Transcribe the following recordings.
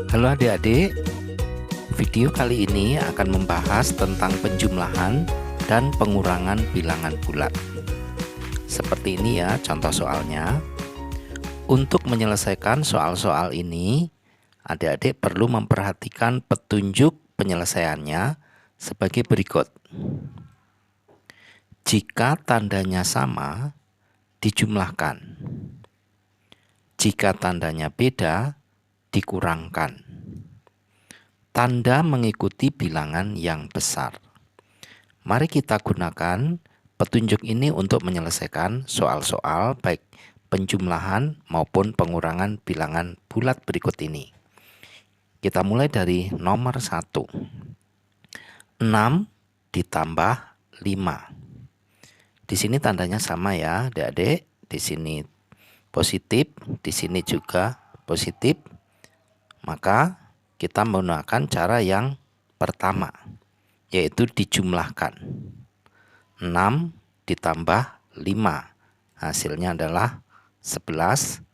Halo adik-adik, video kali ini akan membahas tentang penjumlahan dan pengurangan bilangan bulat. Seperti ini ya contoh soalnya. Untuk menyelesaikan soal-soal ini, adik-adik perlu memperhatikan petunjuk penyelesaiannya sebagai berikut. Jika tandanya sama, dijumlahkan. Jika tandanya beda, dikurangkan. Tanda mengikuti bilangan yang besar. Mari kita gunakan petunjuk ini untuk menyelesaikan soal-soal baik penjumlahan maupun pengurangan bilangan bulat berikut ini. Kita mulai dari nomor 1. 6 ditambah 5. Di sini tandanya sama ya, adik-adik. Di sini positif, di sini juga positif. Maka kita menggunakan cara yang pertama, yaitu dijumlahkan. 6 ditambah 5, hasilnya adalah 11.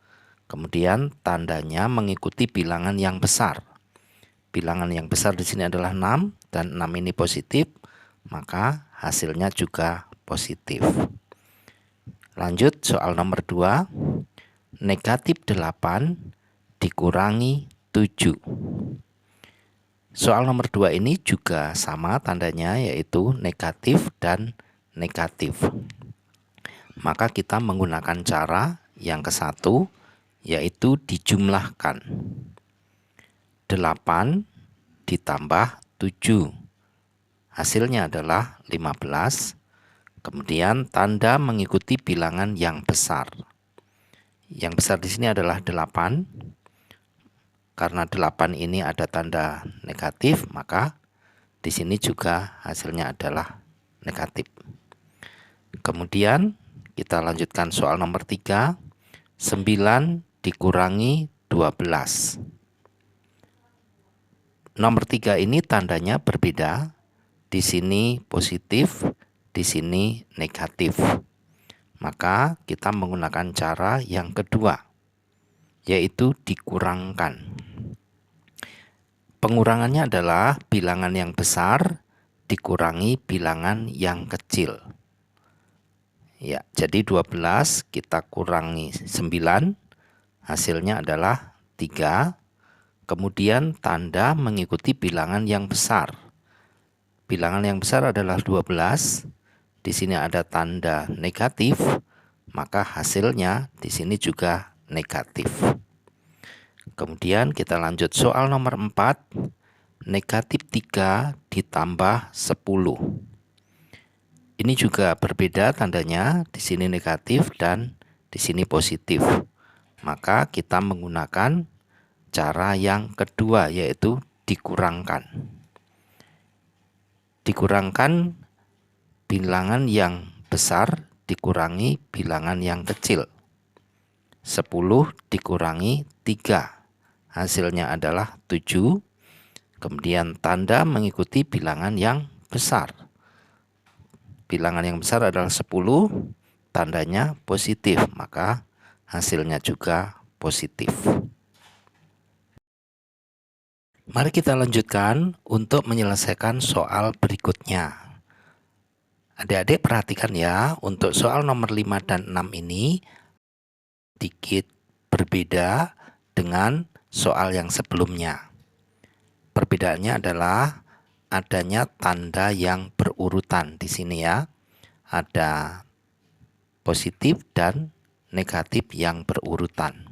Kemudian tandanya mengikuti bilangan yang besar. Bilangan yang besar di sini adalah 6 dan 6 ini positif, maka hasilnya juga positif. Lanjut soal nomor 2. Negatif 8 dikurangi 7. Soal nomor 2 ini juga sama tandanya, yaitu negatif dan negatif. Maka kita menggunakan cara yang ke-1, yaitu dijumlahkan. 8 ditambah 7. Hasilnya adalah 15. Kemudian tanda mengikuti bilangan yang besar. Yang besar di sini adalah 8. Karena 8 ini ada tanda negatif, maka di sini juga hasilnya adalah negatif. Kemudian kita lanjutkan soal nomor 3. 9 dikurangi 12. Nomor 3 ini tandanya berbeda. Di sini positif, di sini negatif. Maka kita menggunakan cara yang kedua, yaitu dikurangkan. Pengurangannya adalah bilangan yang besar dikurangi bilangan yang kecil. Ya, jadi 12 kita kurangi 9, hasilnya adalah 3. Kemudian tanda mengikuti bilangan yang besar. Bilangan yang besar adalah 12. Di sini ada tanda negatif, maka hasilnya di sini juga negatif. Kemudian kita lanjut soal nomor 4. Negatif 3 ditambah 10. Ini juga berbeda tandanya, di sini negatif dan di sini positif. Maka kita menggunakan cara yang kedua, yaitu dikurangkan. Dikurangkan bilangan yang besar dikurangi bilangan yang kecil. 10 dikurangi 3. Hasilnya adalah 7. Kemudian tanda mengikuti bilangan yang besar. Bilangan yang besar adalah 10, tandanya positif, maka hasilnya juga positif. Mari kita lanjutkan untuk menyelesaikan soal berikutnya. Adik-adik perhatikan ya, untuk soal nomor 5 dan 6 ini sedikit berbeda dengan soal yang sebelumnya. Perbedaannya adalah adanya tanda yang berurutan di sini ya. Ada positif dan negatif yang berurutan.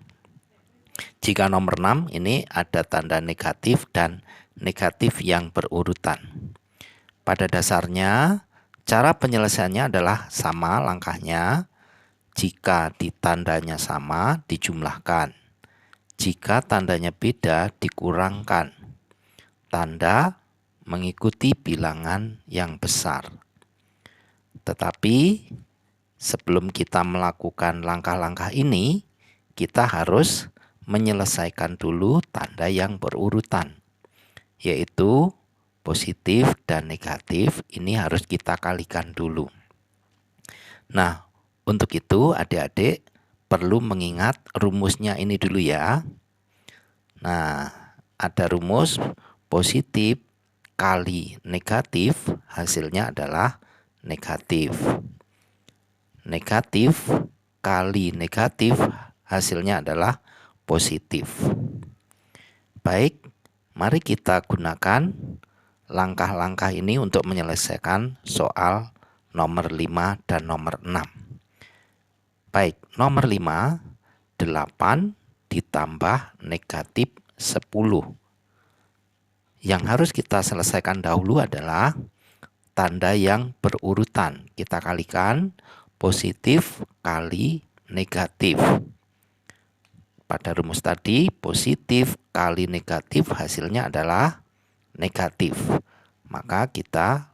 Jika nomor 6 ini ada tanda negatif dan negatif yang berurutan. Pada dasarnya cara penyelesaiannya adalah sama langkahnya. Jika di tandanya sama, dijumlahkan. Jika tandanya beda, dikurangkan. Tanda mengikuti bilangan yang besar. Tetapi sebelum kita melakukan langkah-langkah ini, kita harus menyelesaikan dulu tanda yang berurutan, yaitu positif dan negatif. Ini harus kita kalikan dulu. Nah, untuk itu adik-adik perlu mengingat rumusnya ini dulu ya. Nah, ada rumus positif kali negatif, hasilnya adalah negatif. Negatif kali negatif, hasilnya adalah positif. Baik, mari kita gunakan langkah-langkah ini untuk menyelesaikan soal nomor 5 dan nomor 6. Baik, nomor 5, 8 ditambah negatif 10. Yang harus kita selesaikan dahulu adalah tanda yang berurutan. Kita kalikan positif kali negatif. Pada rumus tadi, positif kali negatif hasilnya adalah negatif. Maka kita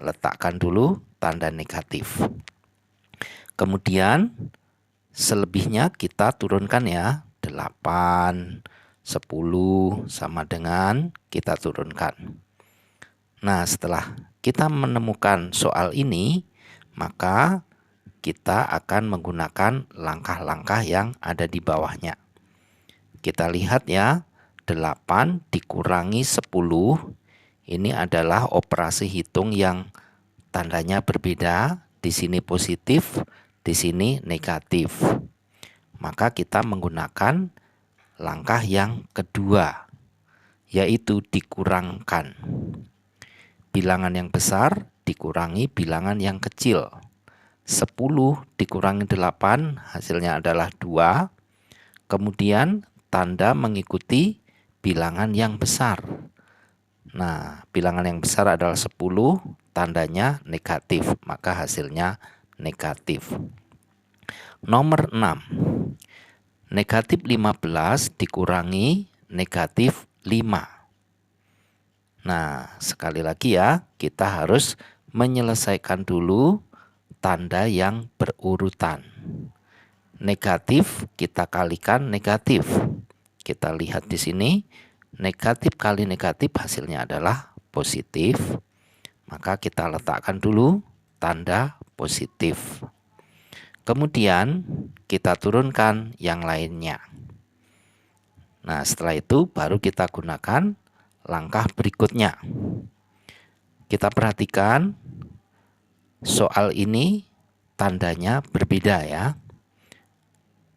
letakkan dulu tanda negatif. Kemudian selebihnya kita turunkan ya. 8, 10 sama dengan kita turunkan. Nah, setelah kita menemukan soal ini, maka kita akan menggunakan langkah-langkah yang ada di bawahnya. Kita lihat ya, 8 dikurangi 10, ini adalah operasi hitung yang tandanya berbeda. Di sini positif, di sini negatif. Maka kita menggunakan langkah yang kedua, yaitu dikurangkan. Bilangan yang besar dikurangi bilangan yang kecil. 10 dikurangi 8 hasilnya adalah 2. Kemudian tanda mengikuti bilangan yang besar. Nah, bilangan yang besar adalah 10, tandanya negatif, maka hasilnya negatif. Nomor 6. Negatif 15 dikurangi negatif 5. Nah, sekali lagi ya, kita harus menyelesaikan dulu tanda yang berurutan. Negatif kita kalikan negatif. Kita lihat di sini, negatif kali negatif hasilnya adalah positif. Maka kita letakkan dulu tanda positif. Kemudian kita turunkan yang lainnya. Nah, setelah itu baru kita gunakan langkah berikutnya. Kita perhatikan soal ini tandanya berbeda ya.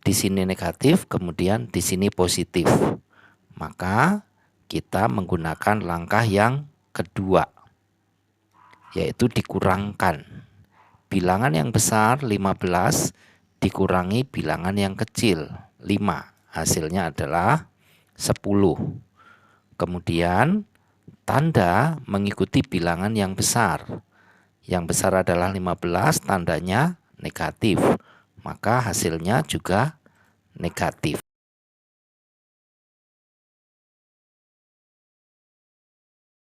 Di sini negatif, kemudian di sini positif. Maka kita menggunakan langkah yang kedua, yaitu dikurangkan. Bilangan yang besar 15 dikurangi bilangan yang kecil 5. Hasilnya adalah 10. Kemudian tanda mengikuti bilangan yang besar. Yang besar adalah 15, tandanya negatif. Maka hasilnya juga negatif.